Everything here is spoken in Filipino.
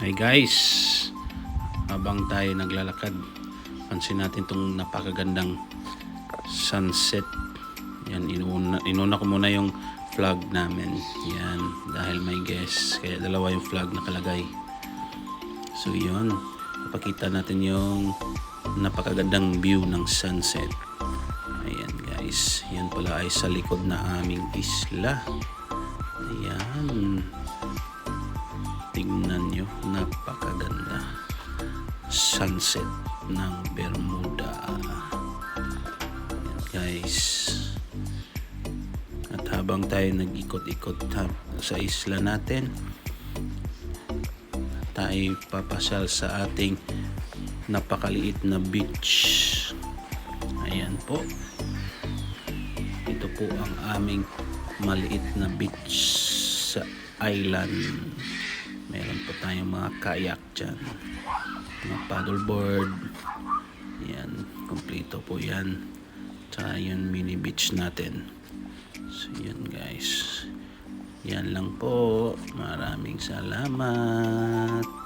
Hi guys, habang tayo naglalakad, pansin natin itong napakagandang sunset. Yan, inuna ko muna yung flag namin. Yan, dahil may guest, kaya dalawa yung flag nakalagay. So yun, napakita natin yung napakagandang view ng sunset. Ayan guys, yan pala ay sa likod na aming isla. Ayan, tingnan nyo, napakaganda sunset ng Bermuda. Ayan guys, at habang tayo nag-ikot-ikot sa isla natin, tayo papasal sa ating napakaliit na beach. Ayan po, ito po ang aming maliit na beach sa island. Meron po tayong mga kayak dyan, mga paddleboard. Yan, kompleto po yan. Tsaka yung mini beach natin. So yan guys, yan lang po. Maraming salamat.